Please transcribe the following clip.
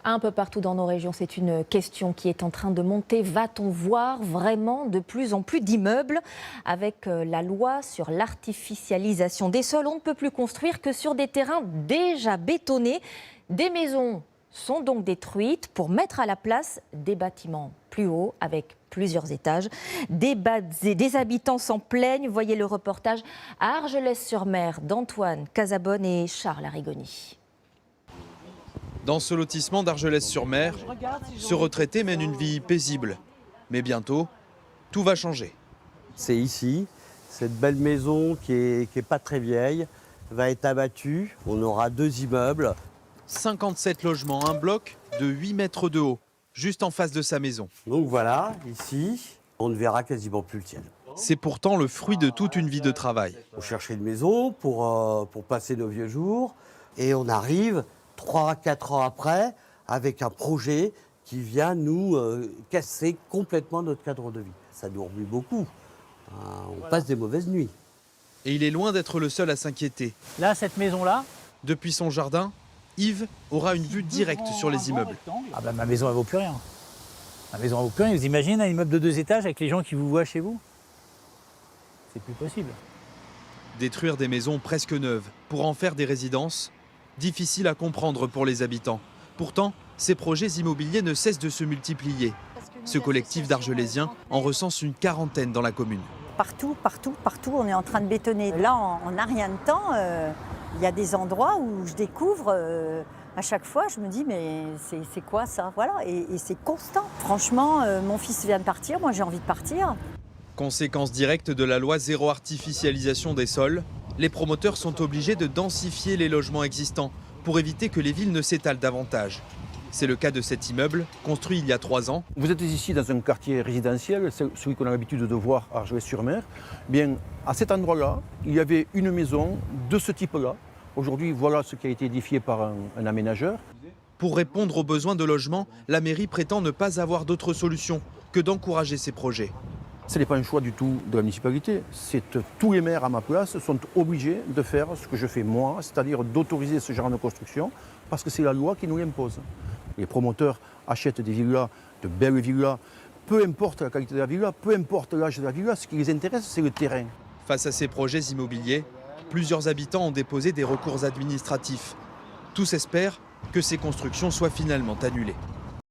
Un peu partout dans nos régions, c'est une question qui est en train de monter. Va-t-on voir vraiment de plus en plus d'immeubles? Avec la loi sur l'artificialisation des sols, on ne peut plus construire que sur des terrains déjà bétonnés. Des maisons sont donc détruites pour mettre à la place des bâtiments plus hauts avec plusieurs étages. Des habitants s'en plaignent. Voyez le reportage à Argelès-sur-Mer d'Antoine Casabonne et Charles Arrigoni. Dans ce lotissement d'Argelès-sur-Mer, ce retraité mène une vie paisible. Mais bientôt, tout va changer. C'est ici, cette belle maison qui est pas très vieille, va être abattue. On aura 2 immeubles. 57 logements, un bloc de 8 mètres de haut, juste en face de sa maison. Donc voilà, ici, on ne verra quasiment plus le ciel. C'est pourtant le fruit de toute une vie de travail. On cherchait une maison pour passer nos vieux jours et on arrive 3-4 ans après avec un projet qui vient nous casser complètement notre cadre de vie. Ça nous remue beaucoup. On passe des mauvaises nuits. Et il est loin d'être le seul à s'inquiéter. Là, cette maison-là. Depuis son jardin, Yves aura une vue directe sur les immeubles. Ah ben ma maison, elle vaut plus rien. Ma maison, elle vaut plus rien. Vous imaginez un immeuble de 2 étages avec les gens qui vous voient chez vous? C'est plus possible. Détruire des maisons presque neuves pour en faire des résidences, difficile à comprendre pour les habitants. Pourtant, ces projets immobiliers ne cessent de se multiplier. Ce collectif d'Argelésiens en recense une 40aine dans la commune. Partout, on est en train de bétonner. Là, en un rien de temps, il y a des endroits où je découvre, à chaque fois, je me dis, mais c'est quoi ça? Voilà, et c'est constant. Franchement, mon fils vient de partir, moi j'ai envie de partir. Conséquence directe de la loi zéro artificialisation des sols, les promoteurs sont obligés de densifier les logements existants pour éviter que les villes ne s'étalent davantage. C'est le cas de cet immeuble, construit il y a 3 ans. Vous êtes ici dans un quartier résidentiel, celui qu'on a l'habitude de voir à Argelès-sur-Mer. Bien, à cet endroit-là, il y avait une maison de ce type-là. Aujourd'hui, voilà ce qui a été édifié par un aménageur. Pour répondre aux besoins de logement, la mairie prétend ne pas avoir d'autre solution que d'encourager ces projets. Ce n'est pas un choix du tout de la municipalité. Tous les maires à ma place sont obligés de faire ce que je fais moi, c'est-à-dire d'autoriser ce genre de construction, parce que c'est la loi qui nous l'impose. Les promoteurs achètent des villas, de belles villas, peu importe la qualité de la villa, peu importe l'âge de la villa, ce qui les intéresse, c'est le terrain. Face à ces projets immobiliers, plusieurs habitants ont déposé des recours administratifs. Tous espèrent que ces constructions soient finalement annulées.